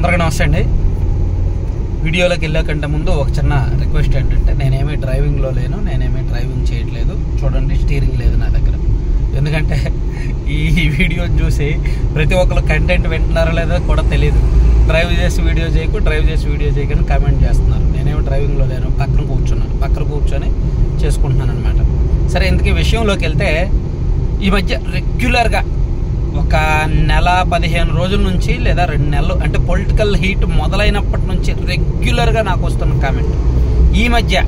అందరికీ నమస్తే అండి. వీడియోలోకి వెళ్ళకంటే ముందు ఒక చిన్న రిక్వెస్ట్ ఏంటంటే, నేనేమీ డ్రైవింగ్లో లేను, నేనేమీ డ్రైవింగ్ చేయట్లేదు. చూడండి, స్టీరింగ్ లేదు నా దగ్గర. ఎందుకంటే ఈ వీడియోని చూసి ప్రతి ఒక్కరు కంటెంట్ వింటున్నారో లేదో కూడా తెలియదు. డ్రైవ్ చేసి వీడియో చేయకని కామెంట్ చేస్తున్నారు. నేనేమో డ్రైవింగ్లో లేను, పక్కన కూర్చొని చేసుకుంటున్నాను అనమాట. సరే, ఇంతకీ విషయంలోకి వెళ్తే, ఈ మధ్య రెగ్యులర్గా ఒక నెల 15 రోజుల నుంచి లేదా 2 నెలలు, అంటే పొలిటికల్ హీట్ మొదలైనప్పటి నుంచి రెగ్యులర్గా నాకు వస్తున్న కామెంట్, ఈ మధ్య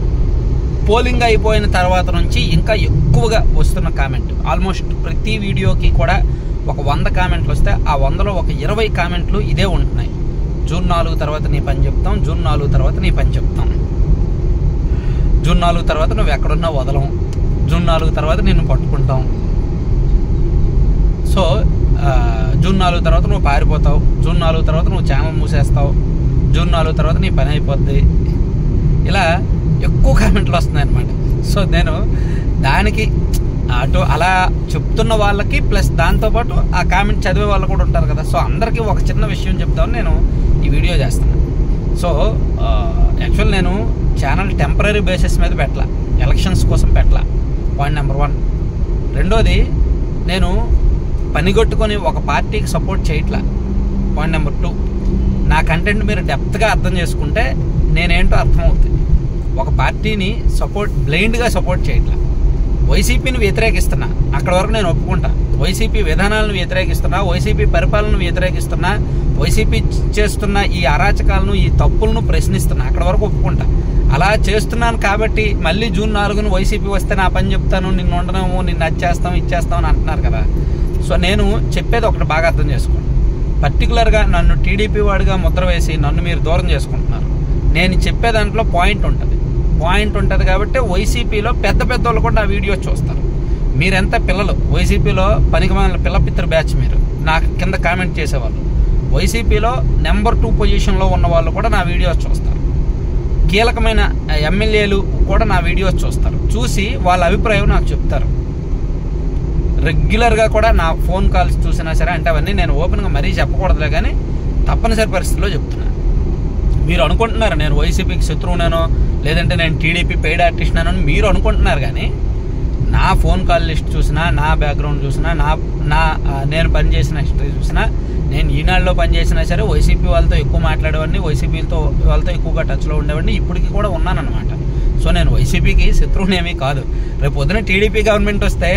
పోలింగ్ అయిపోయిన తర్వాత నుంచి ఇంకా ఎక్కువగా వస్తున్న కామెంట్, ఆల్మోస్ట్ ప్రతి వీడియోకి కూడా ఒక 100 కామెంట్లు వస్తే ఆ 100లో ఒక 20 కామెంట్లు ఇదే ఉంటున్నాయి. జూన్ 4 తర్వాత నీ పని చెప్తాం, జూన్ 4 తర్వాత నీ పని చెప్తాం, జూన్ 4 తర్వాత నువ్వు ఎక్కడున్నా వదలం, జూన్ 4 తర్వాత నిన్ను పట్టుకుంటాం, సో జూన్ 4 తర్వాత నువ్వు పారిపోతావు, జూన్ 4 తర్వాత నువ్వు ఛానల్ మూసేస్తావు, జూన్ 4 తర్వాత నీ పని అయిపోద్ది. ఇలా ఎక్కువ కామెంట్లు వస్తున్నాయి అన్నమాట. సో నేను దానికి అటు అలా చెప్తున్న వాళ్ళకి ప్లస్ దాంతోపాటు ఆ కామెంట్ చదివే వాళ్ళు కూడా ఉంటారు కదా. సో అందరికీ ఒక చిన్న విషయం చెప్తామని నేను ఈ వీడియో చేస్తున్నాను. సో యాక్చువల్ నేను ఛానల్ టెంపరీ బేసిస్ మీద పెట్టాల, ఎలక్షన్స్ కోసం పెట్టాల, పాయింట్ నెంబర్ 1. రెండోది, నేను పనిగొట్టుకొని ఒక పార్టీకి సపోర్ట్ చేయట్లా, పాయింట్ నెంబర్ 2. నా కంటెంట్ మీరు డెప్త్గా అర్థం చేసుకుంటే నేనేంటో అర్థమవుతుంది. ఒక పార్టీని బ్లైండ్గా సపోర్ట్ చేయట్లా. వైసీపీని వ్యతిరేకిస్తున్నా, అక్కడ వరకు నేను ఒప్పుకుంటా. వైసీపీ విధానాలను వ్యతిరేకిస్తున్నా, వైసీపీ పరిపాలనను వ్యతిరేకిస్తున్నా, వైసీపీ చేస్తున్న ఈ అరాచకాలను, ఈ తప్పులను ప్రశ్నిస్తున్నా, అక్కడ వరకు ఒప్పుకుంటా. అలా చేస్తున్నాను కాబట్టి మళ్ళీ జూన్ 4న వైసీపీ వస్తే నా పని చెప్తాను, నిన్ను ఉండనేమో, నిన్ను అది ఇచ్చేస్తాం అని అంటున్నారు కదా. సో నేను చెప్పేది ఒకటి బాగా అర్థం చేసుకోండి. పర్టికులర్గా నన్ను టీడీపీ వాడిగా ముద్ర వేసి నన్ను మీరు దూరం చేసుకుంటున్నారు. నేను చెప్పే దాంట్లో పాయింట్ ఉంటుంది కాబట్టి వైసీపీలో పెద్ద వాళ్ళు కూడా నా వీడియోస్ చూస్తారు. మీరెంత పిల్లలు, వైసీపీలో పనికిమాలిన పిల్లపిత్ర బ్యాచ్ మీరు, నాకు కింద కామెంట్ చేసేవాళ్ళు. వైసీపీలో నెంబర్ 2 పొజిషన్లో ఉన్న వాళ్ళు కూడా నా వీడియోస్ చూస్తారు. కీలకమైన ఎమ్మెల్యేలు కూడా నా వీడియోస్ చూస్తారు. చూసి వాళ్ళ అభిప్రాయం నాకు చెప్తారు. రెగ్యులర్గా కూడా నా ఫోన్ కాల్స్ చూసినా సరే, అంటే అవన్నీ నేను ఓపెన్గా మరీ చెప్పకూడదులే, కానీ తప్పనిసరి పరిస్థితుల్లో చెప్తున్నాను. మీరు అనుకుంటున్నారు నేను వైసీపీకి శత్రువునేనో, లేదంటే నేను టీడీపీ పెయిడ్ ఆర్టిస్ట్ అని మీరు అనుకుంటున్నారు. కానీ నా ఫోన్ కాల్ లిస్ట్ చూసినా, నా బ్యాక్గ్రౌండ్ చూసినా, నేను పనిచేసిన హిస్టరీ చూసినా, నేను ఈనాడులో పనిచేసినా సరే వైసీపీ వాళ్ళతో ఎక్కువ మాట్లాడేవాడిని, వాళ్ళతో ఎక్కువగా టచ్లో ఉండేవాడిని, ఇప్పటికీ కూడా ఉన్నానన్నమాట. సో నేను వైసీపీకి శత్రువునేమీ కాదు. రేపు పొద్దున టీడీపీ గవర్నమెంట్ వస్తే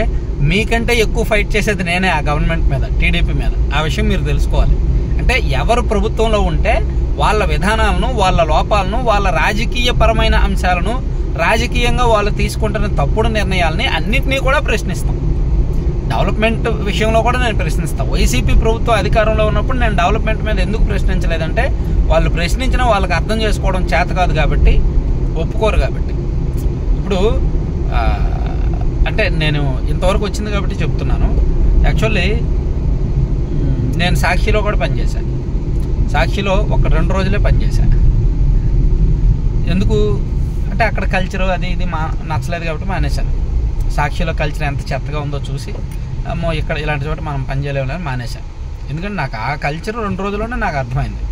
మీకంటే ఎక్కువ ఫైట్ చేసేది నేనే ఆ గవర్నమెంట్ మీద, టీడీపీ మీద. ఆ విషయం మీరు తెలుసుకోవాలి. అంటే ఎవరు ప్రభుత్వంలో ఉంటే వాళ్ళ విధానాలను, వాళ్ళ లోపాలను, వాళ్ళ రాజకీయపరమైన అంశాలను, రాజకీయంగా వాళ్ళు తీసుకుంటున్న తప్పుడు నిర్ణయాలని అన్నింటినీ కూడా ప్రశ్నిస్తాం. డెవలప్మెంట్ విషయంలో కూడా నేను ప్రశ్నిస్తాను. వైసీపీ ప్రభుత్వం అధికారంలో ఉన్నప్పుడు నేను డెవలప్మెంట్ మీద ఎందుకు ప్రశ్నించలేదంటే, వాళ్ళు ప్రశ్నించినా వాళ్ళకి అర్థం చేసుకోవడం చేత కాదు కాబట్టి, ఒప్పుకోరు కాబట్టి. ఇప్పుడు అంటే నేను ఇంతవరకు వచ్చింది కాబట్టి చెప్తున్నాను. యాక్చువల్లీ నేను సాక్షిలో కూడా పనిచేశాను. సాక్షిలో ఒక 2 రోజులే పనిచేశాను. ఎందుకు అంటే అక్కడ కల్చరు అది ఇది నచ్చలేదు కాబట్టి మానేశాను. సాక్షిలో కల్చర్ ఎంత చెత్తగా ఉందో చూసి, అమ్మో ఇక్కడ ఇలాంటి చోట మనం పనిచేయలేమని మానేశాను. ఎందుకంటే నాకు ఆ కల్చర్ 2 రోజుల్లోనే నాకు అర్థమైంది.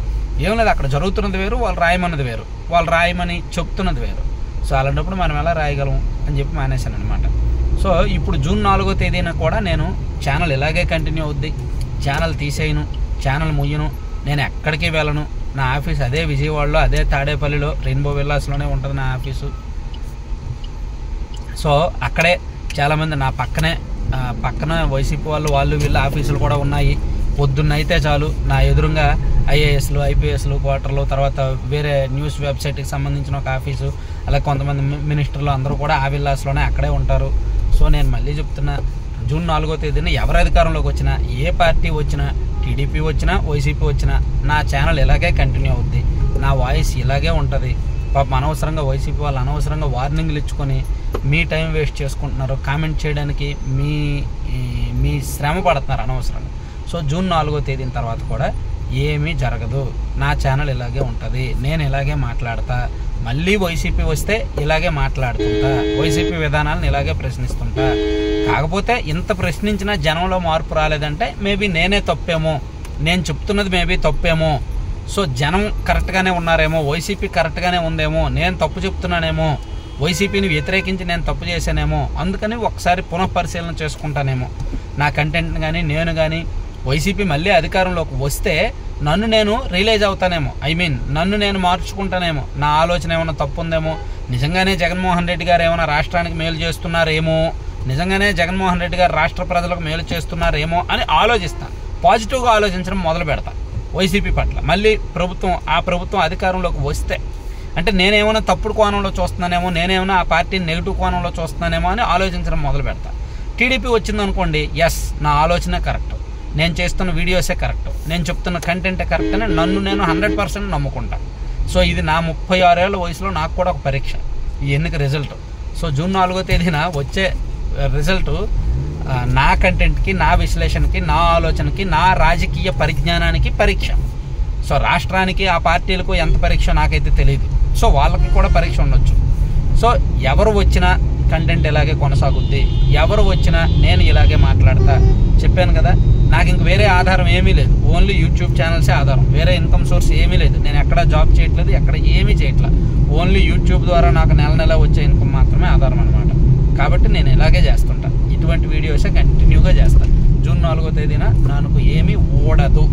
ఏం లేదు, అక్కడ జరుగుతున్నది వేరు, వాళ్ళు రాయమన్నది వేరు, వాళ్ళు రాయమని చెప్తున్నది వేరు. సో అలాంటప్పుడు మనం ఎలా రాయగలం అని చెప్పి మానేశాను అనమాట. సో ఇప్పుడు జూన్ 4వ తేదీన కూడా నేను ఛానల్ ఇలాగే కంటిన్యూ అవుద్ది. ఛానల్ తీసేయను, ఛానల్ ముయ్యను, నేను ఎక్కడికి వెళ్ళను. నా ఆఫీస్ అదే విజయవాడలో, అదే తాడేపల్లిలో, రెయిన్బో విల్లాస్లోనే ఉంటుంది నా ఆఫీసు. సో అక్కడే చాలామంది నా పక్కన వైసీపీ వాళ్ళు వీళ్ళ ఆఫీసులు కూడా ఉన్నాయి. పొద్దున్నైతే చాలు నా ఎదురుగా ఐఏఎస్లు, ఐపీఎస్లు క్వార్టర్లు, తర్వాత వేరే న్యూస్ వెబ్సైట్కి సంబంధించిన ఒక ఆఫీసు, అలాగే కొంతమంది మినిస్టర్లు అందరూ కూడా ఆ విల్లాస్లోనే అక్కడే ఉంటారు. సో నేను మళ్ళీ చెప్తున్నా, జూన్ 4వ తేదీన ఎవరు అధికారంలోకి వచ్చినా, ఏ పార్టీ వచ్చినా, టీడీపీ వచ్చినా, వైసీపీ వచ్చినా, నా ఛానల్ ఇలాగే కంటిన్యూ అవుద్ది. నా వాయిస్ ఇలాగే ఉంటుంది. పాపం అనవసరంగా వైసీపీ వాళ్ళు అనవసరంగా వార్నింగ్లు ఇచ్చుకొని మీ టైం వేస్ట్ చేసుకుంటున్నారు. కామెంట్ చేయడానికి మీ శ్రమ పడుతున్నారు అనవసరంగా. సో జూన్ 4వ తేదీన తర్వాత కూడా ఏమీ జరగదు. నా ఛానల్ ఇలాగే ఉంటుంది. నేను ఇలాగే మాట్లాడతా. మళ్ళీ వైసీపీ వస్తే ఇలాగే మాట్లాడుతుంటా. వైసీపీ విధానాలను ఇలాగే ప్రశ్నిస్తుంటా. కాకపోతే ఇంత ప్రశ్నించినా జనంలో మార్పు రాలేదంటే మేబీ నేనే తప్పేమో, నేను చెప్తున్నది మేబీ తప్పేమో, సో జనం కరెక్ట్గానే ఉన్నారేమో, వైసీపీ కరెక్ట్గానే ఉందేమో, నేను తప్పు చెప్తున్నానేమో, వైసీపీని వ్యతిరేకించి నేను తప్పు చేశానేమో, అందుకని ఒకసారి పునఃపరిశీలన చేసుకుంటానేమో నా కంటెంట్ కానీ నేను కానీ. వైసీపీ మళ్ళీ అధికారంలోకి వస్తే నన్ను నేను రియలైజ్ అవుతానేమో, నన్ను నేను మార్చుకుంటానేమో, నా ఆలోచన ఏమైనా తప్పు ఉందేమో, నిజంగానే జగన్మోహన్ రెడ్డి గారు ఏమైనా రాష్ట్రానికి మేలు చేస్తున్నారేమో, నిజంగానే జగన్మోహన్ రెడ్డి గారు రాష్ట్ర ప్రజలకు మేలు చేస్తున్నారేమో అని ఆలోచిస్తాను. పాజిటివ్గా ఆలోచించడం మొదలు పెడతా వైసీపీ పట్ల. మళ్ళీ ఆ ప్రభుత్వం అధికారంలోకి వస్తే అంటే నేనేమైనా తప్పుడు కోణంలో చూస్తున్నానేమో, నేనేమైనా ఆ పార్టీని నెగిటివ్ కోణంలో చూస్తున్నానేమో అని ఆలోచించడం మొదలు పెడతా. టీడీపీ వచ్చిందనుకోండి, ఎస్ నా ఆలోచన కరెక్ట్, నేను చేస్తున్న వీడియోసే కరెక్ట్, నేను చెప్తున్న కంటెంటే కరెక్ట్ అని నన్ను నేను 100% నమ్ముకుంటా. సో ఇది నా 36 ఏళ్ళ వయసులో నాకు కూడా ఒక పరీక్ష, ఈ ఎన్నిక రిజల్ట్. సో జూన్ 4వ తేదీన వచ్చే రిజల్ట్ నా కంటెంట్కి, నా విశ్లేషణకి, నా ఆలోచనకి, నా రాజకీయ పరిజ్ఞానానికి పరీక్ష. సో రాష్ట్రానికి ఆ పార్టీలకు ఎంత పరీక్ష నాకైతే తెలియదు. సో వాళ్ళకి కూడా పరీక్ష ఉండొచ్చు. సో ఎవరు వచ్చినా కంటెంట్ ఇలాగే కొనసాగుద్ది, ఎవరు వచ్చినా నేను ఇలాగే మాట్లాడతా. చెప్పాను కదా, నాకు ఇంక వేరే ఆధారం ఏమీ లేదు, ఓన్లీ యూట్యూబ్ ఛానల్సే ఆధారం, వేరే ఇన్కమ్ సోర్స్ ఏమీ లేదు. నేను ఎక్కడ జాబ్ చేయట్లేదు, ఎక్కడ ఏమీ చేయట్లేదు, ఓన్లీ యూట్యూబ్ ద్వారా నాకు నెల వచ్చే ఇన్కమ్ మాత్రమే ఆధారం అనమాట. కాబట్టి నేను ఇలాగే చేస్తుంటా, ఇటువంటి వీడియోసే కంటిన్యూగా చేస్తాను. జూన్ 4వ తేదీన నాకు ఏమీ ఓడదు.